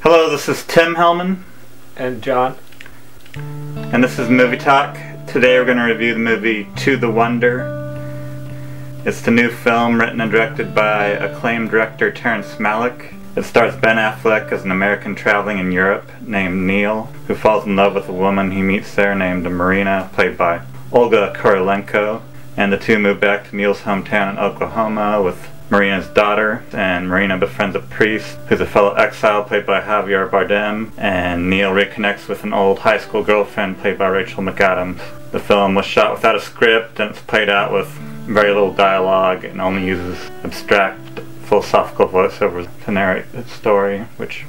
Hello, this is Tim Hellman. And John. And this is Movie Talk. Today we're going to review the movie To the Wonder. It's the new film written and directed by acclaimed director Terrence Malick. It stars Ben Affleck as an American traveling in Europe named Neil, who falls in love with a woman he meets there named Marina, played by Olga Kurylenko. And the two move back to Neil's hometown in Oklahoma with Marina's daughter, and Marina befriends a priest who's a fellow exile played by Javier Bardem, and Neil reconnects with an old high school girlfriend played by Rachel McAdams. The film was shot without a script, and it's played out with very little dialogue and only uses abstract philosophical voiceovers to narrate its story, which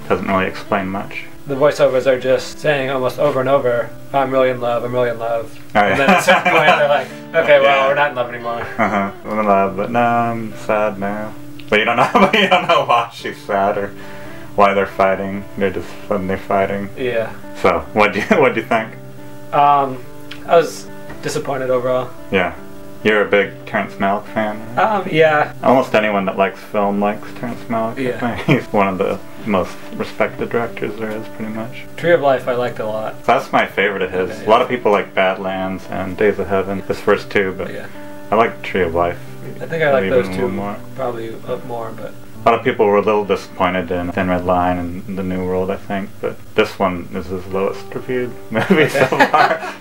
doesn't really explain much. The voiceovers are just saying almost over and over, I'm really in love, I'm really in love. Oh, yeah. And then at a certain point they're like, okay, well, we're not in love anymore. I'm in love, but no, I'm sad now. But you don't know why she's sad or why they're fighting. They're just suddenly fighting. Yeah. So, what'd you think? I was disappointed overall. Yeah. You're a big Terrence Malick fan, right? Yeah. Almost anyone that likes film likes Terrence Malick. Yeah. He's one of the most respected directors there is, pretty much. Tree of Life I liked a lot. That's my favorite of his. Okay, yeah. A lot of people like Badlands and Days of Heaven, his first two, but Yeah. I like Tree of Life. I think I like those two more. Probably more, but... A lot of people were a little disappointed in Thin Red Line and The New World, I think, but this one is his lowest reviewed movie so far.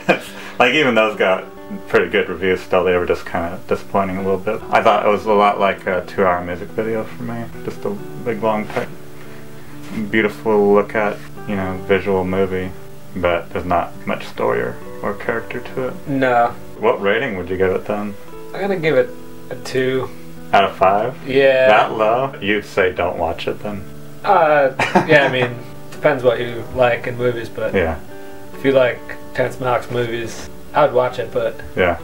Like, even those got pretty good reviews still, they were just kind of disappointing a little bit. I thought it was a lot like a 2-hour music video for me. Just a big, long, beautiful look at, visual movie, but there's not much story or character to it. No. What rating would you give it then? I'm gonna give it a 2. Out of 5? Yeah. That low? You'd say don't watch it then? Yeah, I mean, depends what you like in movies, but yeah. If you like Terrence Malick's movies, I would watch it, but yeah.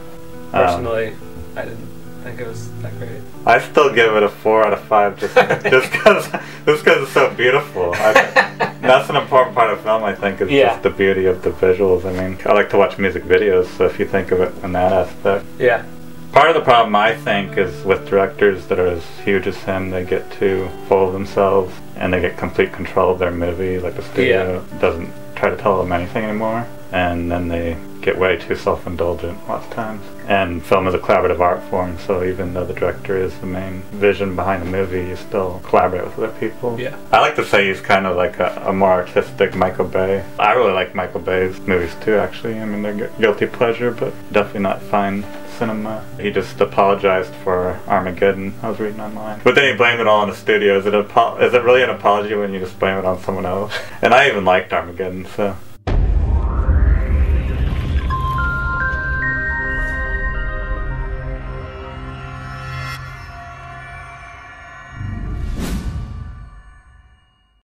Personally, I didn't think it was that great. I still give it a 4 out of 5 just because it's so beautiful. That's an important part of film, I think, is just the beauty of the visuals. I mean, I like to watch music videos, so if you think of it in that aspect. Yeah. Part of the problem, I think, is with directors that are as huge as him, they get too full of themselves and they get complete control of their movie. Like the studio doesn't try to tell them anything anymore, and then they get way too self-indulgent lots of times. And film is a collaborative art form, so even though the director is the main vision behind the movie, you still collaborate with other people. Yeah. I like to say he's kind of like a more artistic Michael Bay. I really like Michael Bay's movies too, actually. I mean, they're guilty pleasure, but definitely not fine cinema. He just apologized for Armageddon, I was reading online. But then he blamed it all on the studio. Is it really an apology when you just blame it on someone else? And I even liked Armageddon, so...